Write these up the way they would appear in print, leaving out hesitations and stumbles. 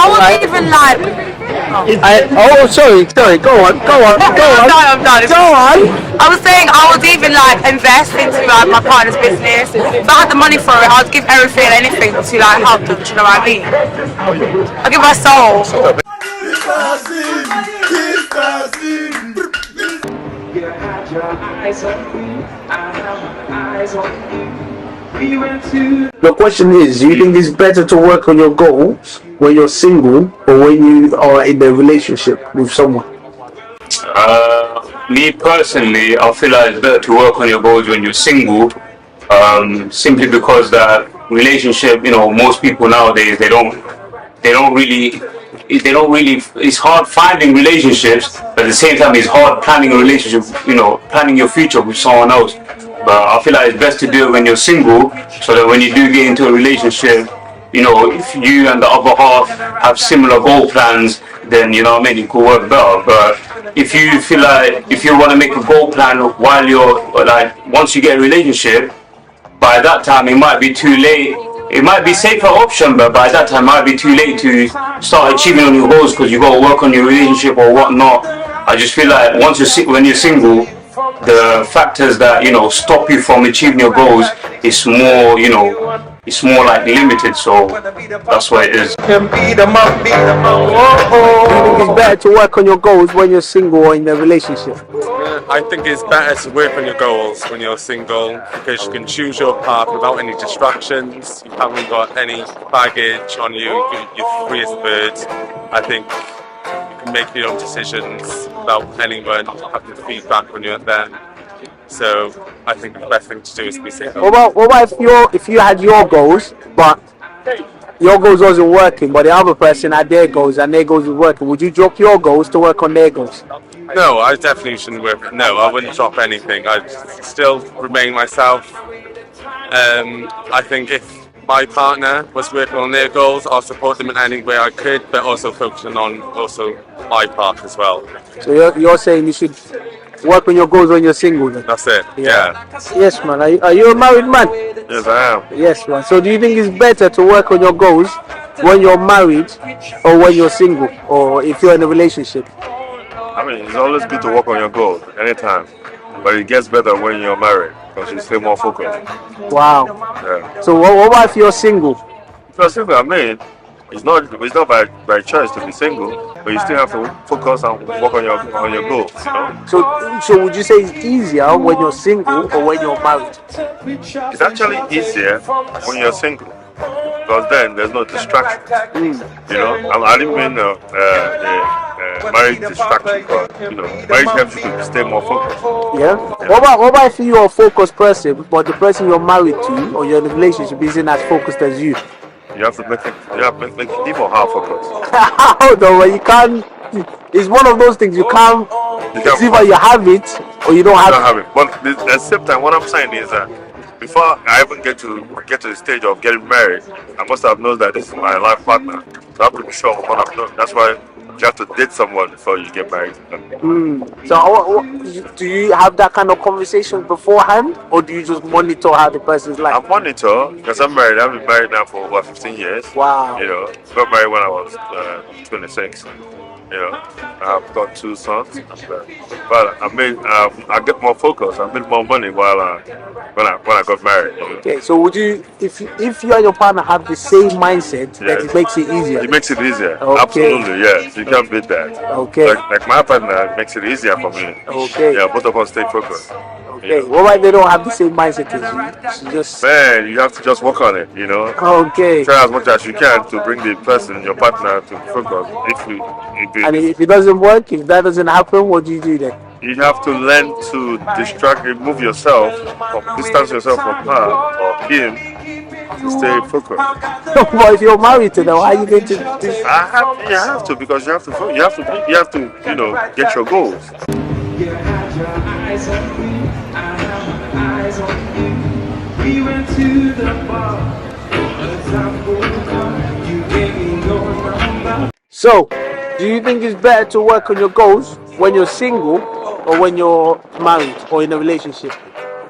I was even like. Sorry. Go on. I'm done. Go on. I was saying I would even like invest into like my partner's business. If I had the money for it, I'd give everything and anything to like help them. Do you know what I mean? I'd give my soul. The question is, do you think it's better to work on your goals when you're single or when you are in a relationship with someone? Me personally, I feel like it's better to work on your goals when you're single, simply because that relationship, most people nowadays they don't really. It's hard finding relationships, but at the same time, it's hard planning a relationship. Planning your future with someone else. But I feel like it's best to do it when you're single, so that when you do get into a relationship, if you and the other half have similar goal plans, then it could work better. But if you feel like if you want to make a goal plan while you're once you get a relationship, by that time it might be too late. It might be a safer option, but by that time it might be too late to start achieving on your goals because you got to work on your relationship or whatnot. I just feel like when you're single, the factors that stop you from achieving your goals is more it's more like limited, so that's what it is. Do you think it's better to work on your goals when you're single or in a relationship? I think it's better to work on your goals when you're single because you can choose your path without any distractions. You haven't got any baggage on you. You're free as a bird. I think you can make your own decisions without anyone having feedback when you're there. So I think the best thing to do is be single. What about if you had your goals, but your goals wasn't working, but the other person had their goals and their goals were working? Would you drop your goals to work on their goals? No, I definitely shouldn't work. No, I wouldn't drop anything. I'd still remain myself. I think if my partner was working on their goals, I'll support them in any way I could, but also focusing on also my part as well. So you're saying you should work on your goals when you're single then? That's it. Yeah. Yes, man. Are you a married man? Yes, I am. Yes, man. So do you think it's better to work on your goals when you're married or when you're single or if you're in a relationship? I mean, it's always good to work on your goals anytime, but it gets better when you're married because you stay more focused. Wow. Yeah. So what about if you're single? If you're single, I mean, it's not by choice to be single, but you still have to focus and work on your goals. So would you say it's easier when you're single or when you're married? It's actually easier when you're single because then there's no distraction. I didn't mean marriage distraction, but marriage helps you to stay more focused. Yeah. What about if you're a focused person, but the person you're married to or you're in a relationship isn't as focused as you? You have to make it even half focused. Hold on, you can't. It's one of those things you can't. It's either you have it or you don't have it. But at the same time, what I'm saying is that before I even get to the stage of getting married, I must have known that this is my life partner. So I have to be sure of what I'm doing. That's why you have to date someone before you get married. So do you have that kind of conversation beforehand, or do you just monitor how the person's like? I monitor because I'm married. I've been married now for over 15 years. Wow. Got married when I was 26. I've got 2 sons. But I get more focused. I made more money when I got married. Okay, so would you, if you and your partner have the same mindset, that it makes it easier? It makes it easier. Okay. Absolutely, yes. You can't beat that. Okay. Like my partner makes it easier for me. Okay. Yeah, both of us stay focused. Okay. What about if they don't have the same mindset as you? Man, you have to just work on it. Okay. Try as much as you can to bring the person, your partner, to focus. If it doesn't work, if that doesn't happen, what do you do then? You have to learn to remove yourself, or distance yourself from her or him to stay focused. But if you're married to them, how are you going to do this? You have to because you have to get your goals. So, do you think it's better to work on your goals when you're single or when you're married or in a relationship?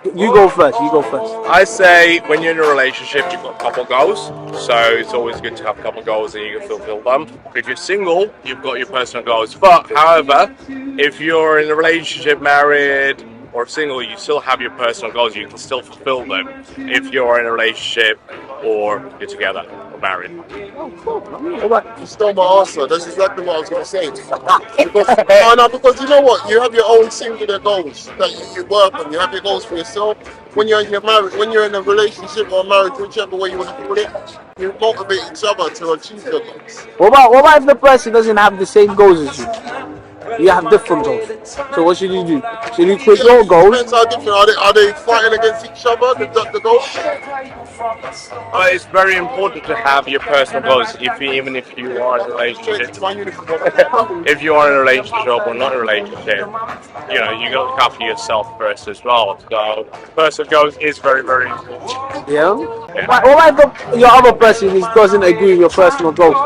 You go first. You go first. I say when you're in a relationship, you've got a couple goals, so it's always good to have a couple goals and you can fulfill them. But if you're single, you've got your personal goals. But however, if you're in a relationship, married or single, you still have your personal goals. You can still fulfill them if you're in a relationship or you're together or married. You stole my answer. That's exactly what I was going to say. Because you know what? You have your own singular goals that you work on. You have your goals for yourself. When you're in your marriage, when you're in a relationship or marriage, whichever way you want to put it, you motivate each other to achieve your goals. What about if the person doesn't have the same goals as you? You have different goals. So what should you do? Should you quit your goals? Depends how different. Are they fighting against each other? The goals? It's very important to have your personal goals, even if you are in a relationship. If you are in a relationship or not in a relationship, you got to look after yourself first as well. So personal goals is very, very important. Yeah. What if your other person doesn't agree with your personal goals?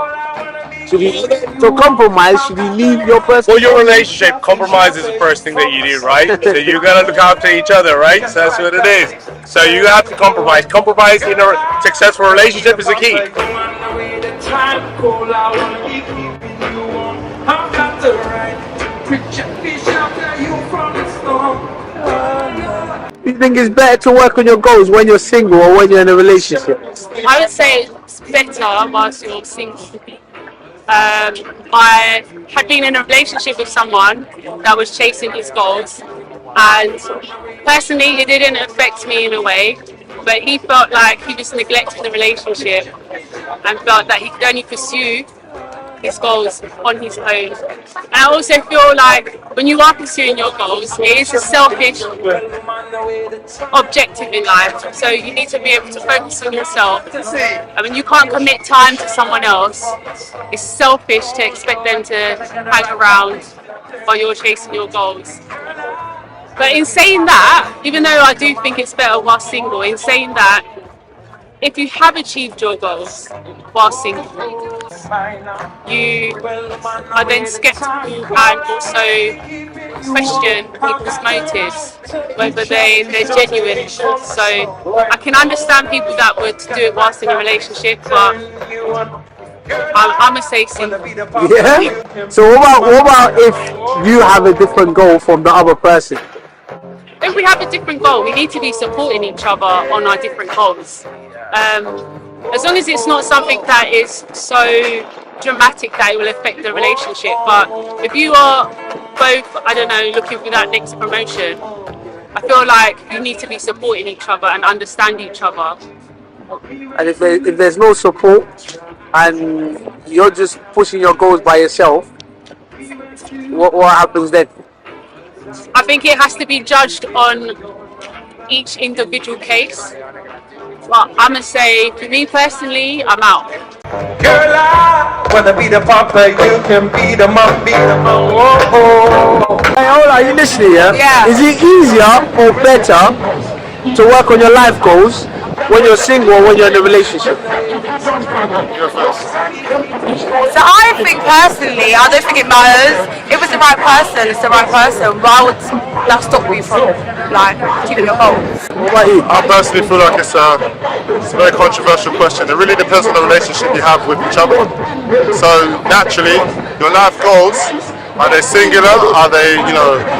Should you compromise? Should you leave your person? For your relationship, compromise is the first thing that you do, right? So you gotta look after each other, right? So that's what it is. So you have to compromise. Compromise in a successful relationship is the key. Do you think it's better to work on your goals when you're single or when you're in a relationship? I would say it's better whilst you're single. I had been in a relationship with someone that was chasing his goals, and personally it didn't affect me in a way, but he felt like he was neglecting the relationship and felt that he could only pursue his goals on his own. And I also feel like when you are pursuing your goals, it is a selfish objective in life, so you need to be able to focus on yourself. I mean, you can't commit time to someone else. It's selfish to expect them to hang around while you're chasing your goals. But in saying that, even though I do think it's better while single, in saying that, if you have achieved your goals while single, you are then skeptical and also question people's motives, whether they're genuine. So I can understand people that would do it whilst in a relationship, but I'm going to say single. Yeah. So what about if you have a different goal from the other person? If we have a different goal, we need to be supporting each other on our different goals. As long as it's not something that is so dramatic that it will affect the relationship. But if you are both, I don't know, looking for that next promotion, I feel like you need to be supporting each other and understand each other. And if there's no support and you're just pushing your goals by yourself, what happens then? I think it has to be judged on each individual case. But I'm going to say, for me personally, I'm out. Girl, I wanna be the papa, you can be the mom, oh. Hey, hold on, you listening, yeah? Yeah. Is it easier or better to work on your life goals when you're single or when you're in a relationship? So I think personally, I don't think it matters. If it's the right person, it's the right person. Why would that stop you from achieving your goals? What about you? I personally feel like it's a very controversial question. It really depends on the relationship you have with each other. So naturally, your life goals, are they singular? Are they,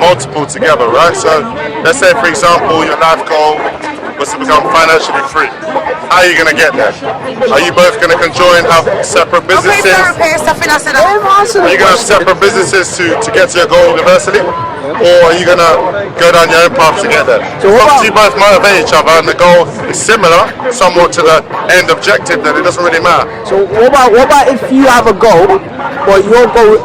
multiple together, right? So let's say, for example, your life goal was to become financially free. How are you going to get there? Are you both going to conjoin, have separate businesses? I think I said Are you going to have separate businesses to get to your goal universally? Or are you going to go down your own path to get there? So once you both motivate each other and the goal is similar somewhat to the end objective, then it doesn't really matter. So what about if you have a goal, but your goal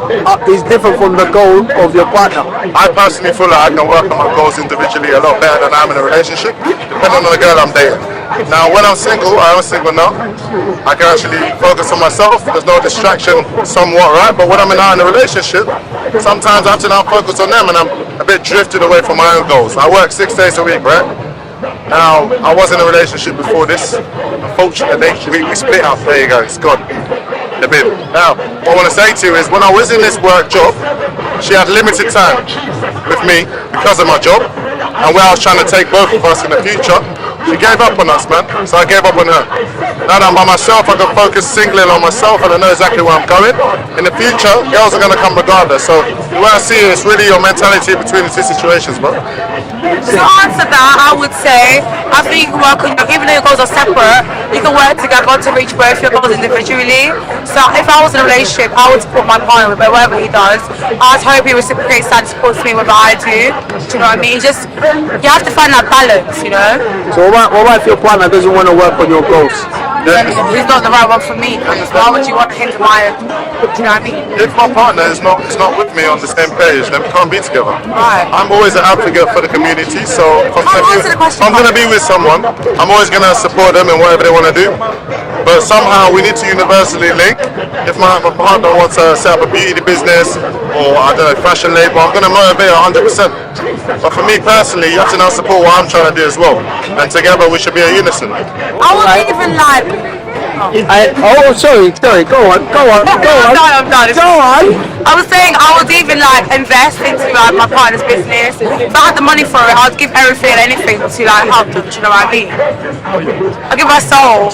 is different from the goal of your partner? I personally feel like I can work on my goals individually a lot better than I am in a relationship, depending on the girl I'm dating. Now, when I'm single, I am single now, I can actually focus on myself. There's no distraction somewhat, right? But when I'm in a relationship, sometimes I have to now focus on them and I'm a bit drifted away from my own goals. I work 6 days a week, right? Now, I was in a relationship before this. Unfortunately, we split up. There you go, it's gone. The bin. Now, what I want to say to you is, when I was in this work job, she had limited time with me because of my job. and where I was trying to take both of us in the future, she gave up on us, man. So I gave up on her. Now that I'm by myself, I can focus singly on myself, and I know exactly where I'm going. In the future, girls are going to come regardless. So the way I see it, it's really your mentality between the two situations, bro. To answer that, I would say I think you can work on even though your goals are separate, you can work together to reach both your goals individually. So if I was in a relationship, I would support my partner with whatever he does. I'd hope he reciprocates and supports me with what I do. Do you know what I mean? Just you have to find that balance, you know. So what about if your partner doesn't want to work on your goals? Then he's not the right one for me. Why would you want him to buy it? Do you know what I mean? If my partner is not with me on the same page, then we can't be together. Right. I'm always an advocate for the community, so if I'm going to be with someone, I'm always going to support them in whatever they want to do. But somehow we need to universally link. If my partner wants to set up a beauty business or I don't know, fashion label, I'm going to motivate her 100%. But for me personally, you have to now support what I'm trying to do as well. And together we should be a unison. I would even like. Sorry, go on. I'm done. Go on. I was saying I would even like invest into like my partner's business. If I had the money for it, I'd give everything and anything to like help them. Do you know what I mean? I'd give my soul.